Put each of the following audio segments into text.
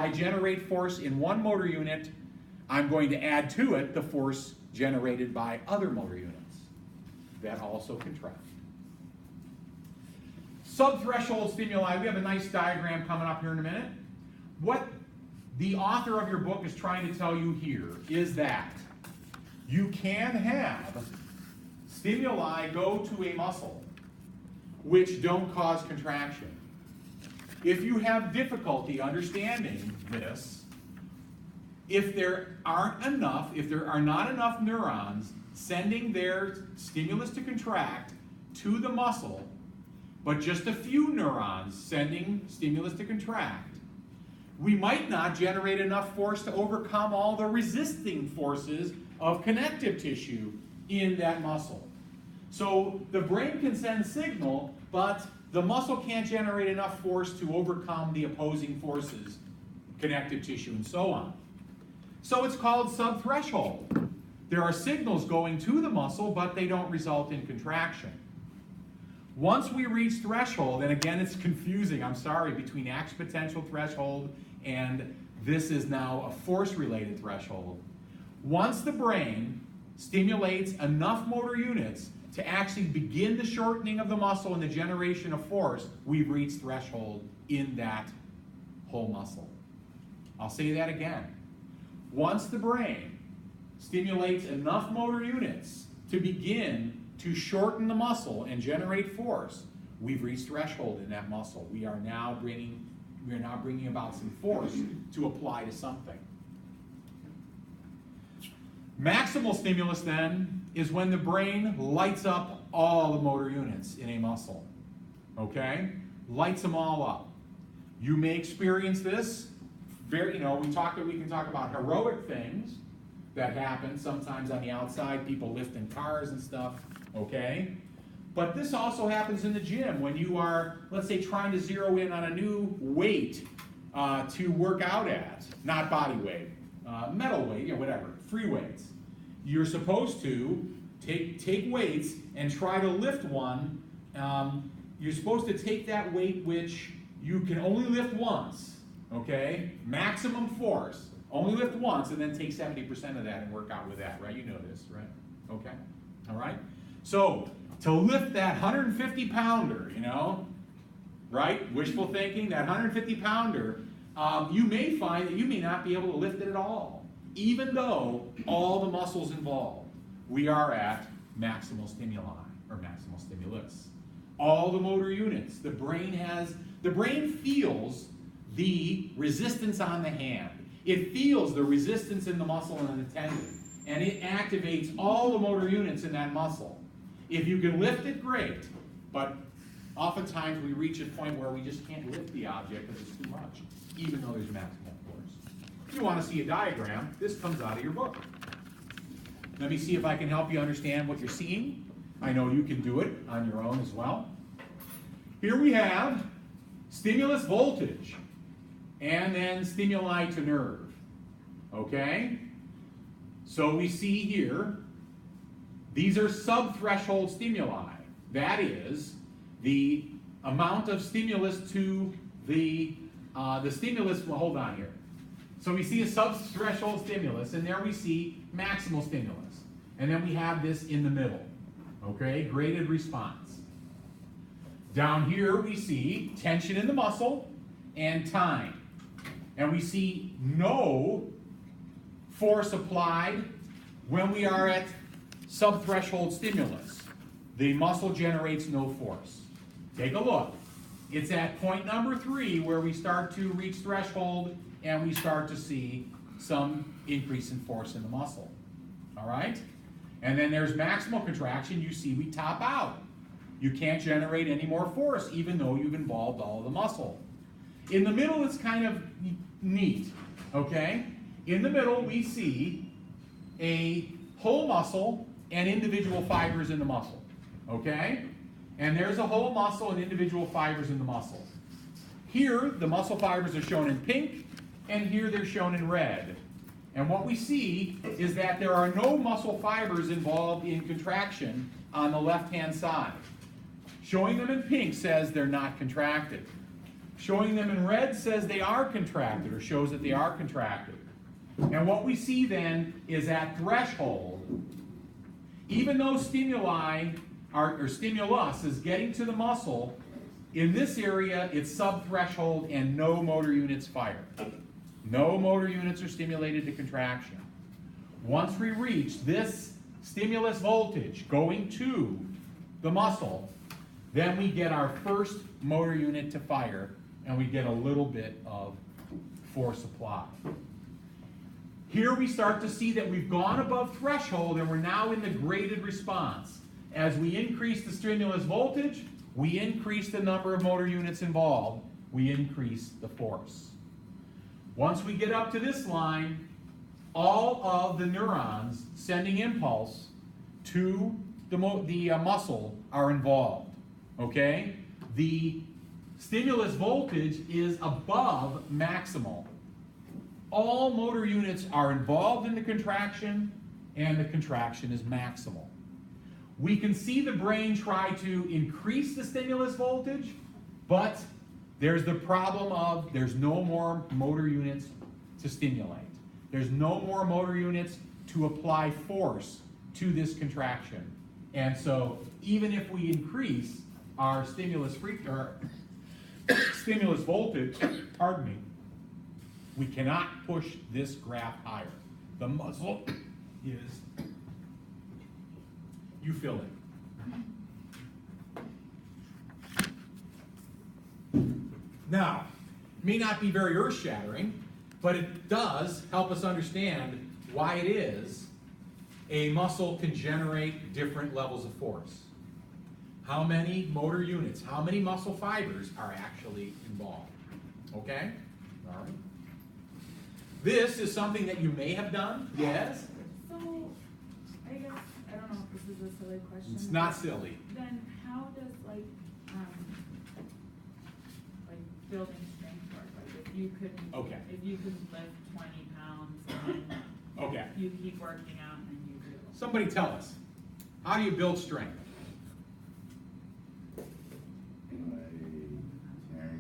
I generate force in one motor unit, I'm going to add to it the force generated by other motor units that also contract. Subthreshold stimuli, we have a nice diagram coming up here in a minute. What the author of your book is trying to tell you here is that you can have stimuli go to a muscle which don't cause contraction. If you have difficulty understanding this, if there are not enough neurons sending their stimulus to contract to the muscle, but just a few neurons sending stimulus to contract, we might not generate enough force to overcome all the resisting forces of connective tissue in that muscle. So the brain can send signal, but the muscle can't generate enough force to overcome the opposing forces, connective tissue, and so on. So it's called subthreshold. There are signals going to the muscle, but they don't result in contraction. Once we reach threshold, and again it's confusing, I'm sorry, between action potential threshold and this is now a force-related threshold. Once the brain stimulates enough motor units to actually begin the shortening of the muscle and the generation of force, we've reached threshold in that whole muscle. I'll say that again. Once the brain stimulates enough motor units to begin to shorten the muscle and generate force, we've reached threshold in that muscle. We are now bringing about some force to apply to something. Maximal stimulus then is when the brain lights up all the motor units in a muscle. Okay? Lights them all up. You may experience this. We can talk about heroic things that happen sometimes on the outside, people lifting cars and stuff, okay? But this also happens in the gym when you are, let's say, trying to zero in on a new weight to work out at, not body weight, metal weight, whatever, free weights. You're supposed to take weights and try to lift one. You're supposed to take that weight which you can only lift once, okay? Maximum force. Only lift once and then take 70% of that and work out with that, right? You know this, right? Okay? All right? So, to lift that 150-pounder, right? Wishful thinking, that 150-pounder, you may find that you may not be able to lift it at all, even though all the muscles involved. We are at maximal stimuli, or maximal stimulus. All the motor units. The brain feels the resistance on the hand. It feels the resistance in the muscle and the tendon, and it activates all the motor units in that muscle. If you can lift it, great, but oftentimes we reach a point where we just can't lift the object because it's too much, even though there's maximal force. If you want to see a diagram, this comes out of your book. Let me see if I can help you understand what you're seeing. I know you can do it on your own as well. Here we have stimulus voltage, and then stimuli to nerve, okay? So we see here, these are subthreshold stimuli. That is, the amount of stimulus to the stimulus, well, hold on here. So we see a subthreshold stimulus, and there we see maximal stimulus. And then we have this in the middle, okay? Graded response. Down here we see tension in the muscle and time. And we see no force applied when we are at subthreshold stimulus. The muscle generates no force. Take a look. It's at point number 3 where we start to reach threshold and we start to see some increase in force in the muscle. All right? And then there's maximal contraction. You see we top out. You can't generate any more force even though you've involved all of the muscle. In the middle, it's kind of neat, okay? In the middle, we see a whole muscle and individual fibers in the muscle, okay? And there's a whole muscle and individual fibers in the muscle. Here, the muscle fibers are shown in pink, and here they're shown in red. And what we see is that there are no muscle fibers involved in contraction on the left-hand side. Showing them in pink says they're not contracted. Showing them in red says they are contracted, or shows that they are contracted. And what we see then is at threshold, even though stimuli or stimulus is getting to the muscle, in this area it's subthreshold and no motor units fire. No motor units are stimulated to contraction. Once we reach this stimulus voltage going to the muscle, then we get our first motor unit to fire, and we get a little bit of force apply. Here we start to see that we've gone above threshold and we're now in the graded response. As we increase the stimulus voltage, we increase the number of motor units involved, we increase the force. Once we get up to this line, all of the neurons sending impulse to the muscle are involved, okay? The stimulus voltage is above maximal. All motor units are involved in the contraction, and the contraction is maximal. We can see the brain try to increase the stimulus voltage, but there's the problem of there's no more motor units to stimulate. There's no more motor units to apply force to this contraction. And so even if we increase our stimulus voltage, pardon me, we cannot push this graph higher. The muscle is, you fill in. Now, it may not be very earth-shattering, but it does help us understand why it is a muscle can generate different levels of force. How many motor units, how many muscle fibers are actually involved? Okay? All right. This is something that you may have done. Yes? So, I guess, I don't know if this is a silly question. It's not silly. Then how does, like building strength work? Like, if you could lift 20 pounds and then Okay. you keep working out and then you do. Somebody tell us. How do you build strength? Tearing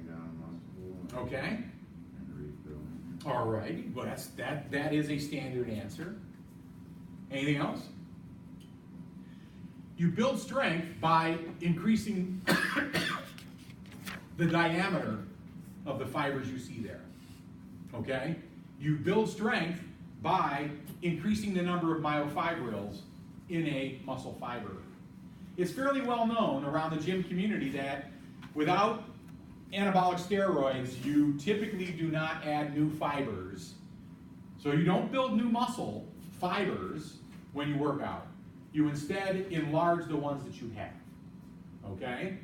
down muscle. Okay. And rebuilding. All right. Well, that is a standard answer. Anything else? You build strength by increasing the diameter of the fibers you see there. Okay? You build strength by increasing the number of myofibrils in a muscle fiber. It's fairly well known around the gym community that without anabolic steroids, you typically do not add new fibers. So you don't build new muscle fibers when you work out. You instead enlarge the ones that you have. Okay?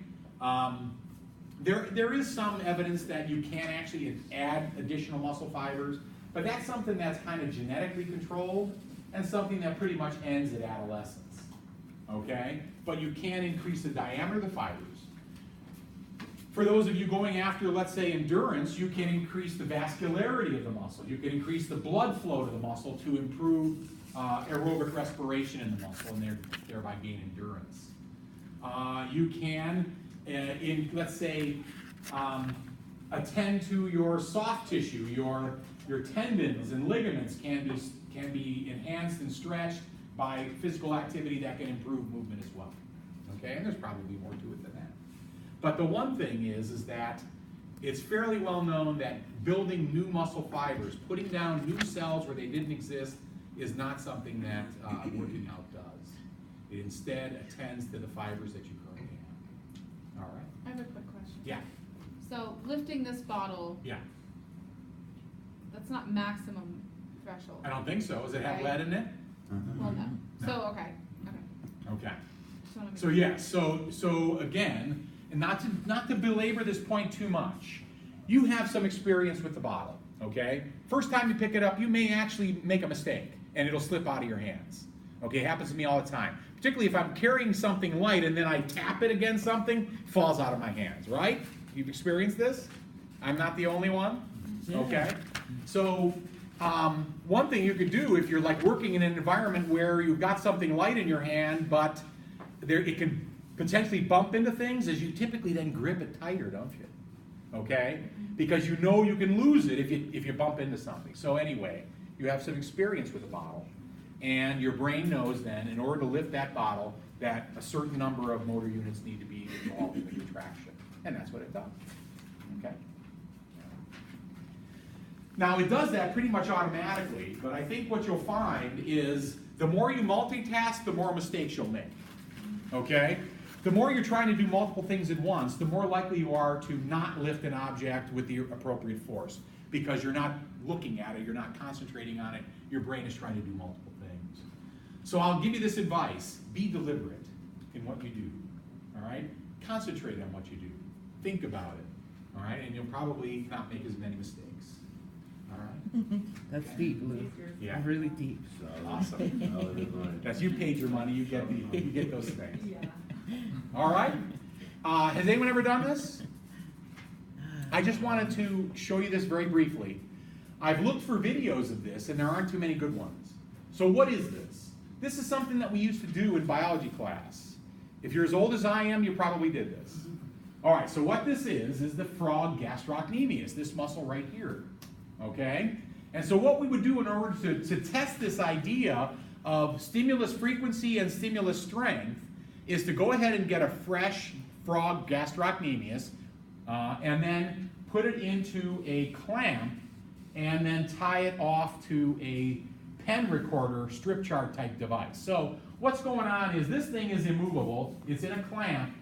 There is some evidence that you can actually add additional muscle fibers, but that's something that's kind of genetically controlled and something that pretty much ends at adolescence. Okay? But you can increase the diameter of the fibers. For those of you going after, let's say, endurance, you can increase the vascularity of the muscle. You can increase the blood flow to the muscle to improve aerobic respiration in the muscle and thereby gain endurance. You can, let's say, attend to your soft tissue. Your tendons and ligaments can be enhanced and stretched by physical activity that can improve movement as well. Okay, and there's probably more to it than that. But the one thing is that it's fairly well known that building new muscle fibers, putting down new cells where they didn't exist, is not something that working out does. It instead attends to the fibers that you currently have. All right? I have a quick question. Yeah. So lifting this bottle, Yeah. that's not maximum threshold. I don't think so. Does it have Right. lead in it? Well, no. No. So, okay. Okay. Just wanna make So yeah, so again, and not to belabor this point too much, you have some experience with the bottle, okay? First time you pick it up, you may actually make a mistake and it'll slip out of your hands. Okay, it happens to me all the time. Particularly if I'm carrying something light and then I tap it against something, it falls out of my hands, right? You've experienced this? I'm not the only one? Okay. So one thing you could do if you're like working in an environment where you've got something light in your hand, but it can potentially bump into things, is you typically then grip it tighter, don't you? okay? Because you know you can lose it if you bump into something. So anyway, you have some experience with the bottle, and your brain knows then, in order to lift that bottle, that a certain number of motor units need to be involved in the contraction. And that's what it does, okay? Now, it does that pretty much automatically, but I think what you'll find is the more you multitask, the more mistakes you'll make, okay? The more you're trying to do multiple things at once, the more likely you are to not lift an object with the appropriate force, because you're not looking at it, you're not concentrating on it, your brain is trying to do multiple things. So I'll give you this advice: be deliberate in what you do, all right? Concentrate on what you do. Think about it, all right? And you'll probably not make as many mistakes, all right? That's deep, Lou. Yeah. Really deep. Awesome. Solid advice. That's, you paid your money, you get those things. Yeah. All right? Has anyone ever done this? I just wanted to show you this very briefly. I've looked for videos of this, and there aren't too many good ones. So what is this? This is something that we used to do in biology class. If you're as old as I am, you probably did this. All right, so what this is the frog gastrocnemius, this muscle right here, okay? And so what we would do in order to test this idea of stimulus frequency and stimulus strength is to go ahead and get a fresh frog gastrocnemius and then put it into a clamp and then tie it off to a pen recorder strip chart type device. So what's going on is this thing is immovable, it's in a clamp,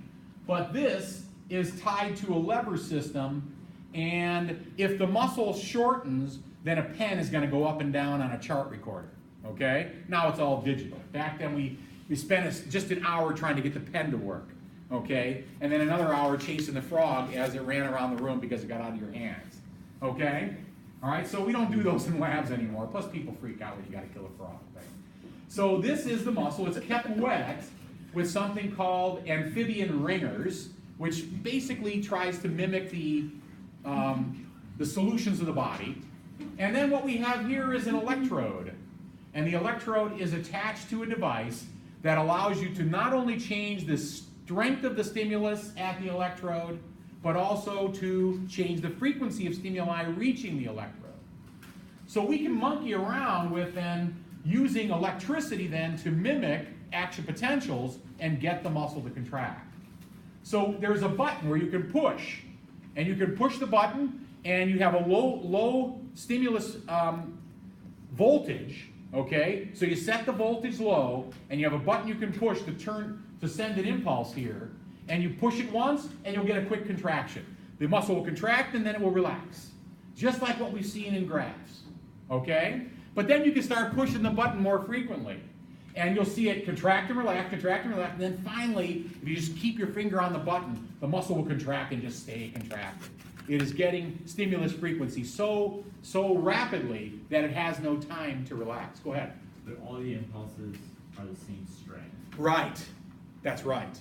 but this is tied to a lever system, and if the muscle shortens, then a pen is going to go up and down on a chart recorder, okay? Now it's all digital. Back then we spent just an hour trying to get the pen to work, okay? And then another hour chasing the frog as it ran around the room because it got out of your hands, okay? All right, so we don't do those in labs anymore. Plus people freak out when you got to kill a frog, right? So this is the muscle. It's kept wet with something called amphibian ringers, which basically tries to mimic the solutions of the body. And then what we have here is an electrode. And the electrode is attached to a device that allows you to not only change the strength of the stimulus at the electrode, but also to change the frequency of stimuli reaching the electrode. So we can monkey around with then using electricity then to mimic action potentials and get the muscle to contract. So there's a button where you can push, and you can push the button, and you have a low stimulus voltage, okay? So you set the voltage low, and you have a button you can push to send an impulse here, and you push it once, and you'll get a quick contraction. The muscle will contract, and then it will relax, just like what we've seen in graphs, okay? But then you can start pushing the button more frequently, and you'll see it contract and relax, and then finally, if you just keep your finger on the button, the muscle will contract and just stay contracted. It is getting stimulus frequency so rapidly that it has no time to relax. Go ahead. But all the impulses are the same strength. Right. That's right.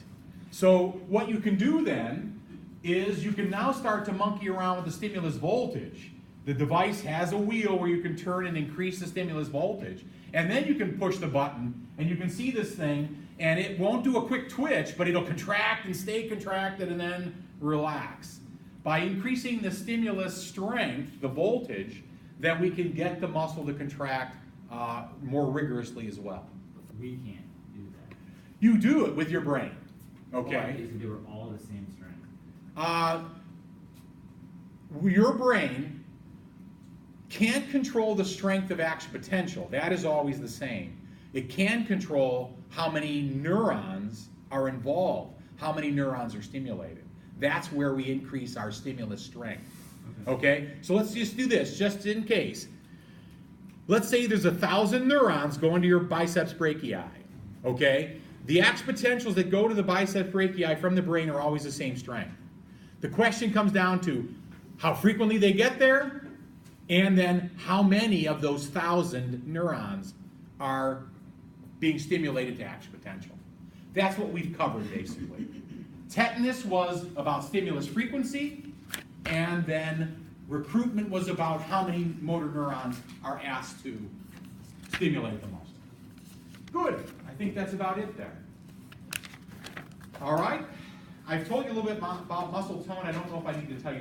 So what you can do then is you can now start to monkey around with the stimulus voltage. The device has a wheel where you can turn and increase the stimulus voltage. And then you can push the button, and you can see this thing, and it won't do a quick twitch, but it'll contract and stay contracted and then relax. By increasing the stimulus strength, the voltage, then we can get the muscle to contract more rigorously as well. We can't do that. You do it with your brain, okay? If they were all the same strength. Your brain can't control the strength of action potential. That is always the same. It can control how many neurons are involved, how many neurons are stimulated. That's where we increase our stimulus strength. Okay? So let's just do this, just in case. Let's say there's 1,000 neurons going to your biceps brachii. Okay? The action potentials that go to the biceps brachii from the brain are always the same strength. The question comes down to how frequently they get there, and then how many of those 1,000 neurons are being stimulated to action potential. That's what we've covered, basically. Tetanus was about stimulus frequency, and then recruitment was about how many motor neurons are asked to stimulate the muscle. Good. I think that's about it there. All right. I've told you a little bit about muscle tone. I don't know if I need to tell you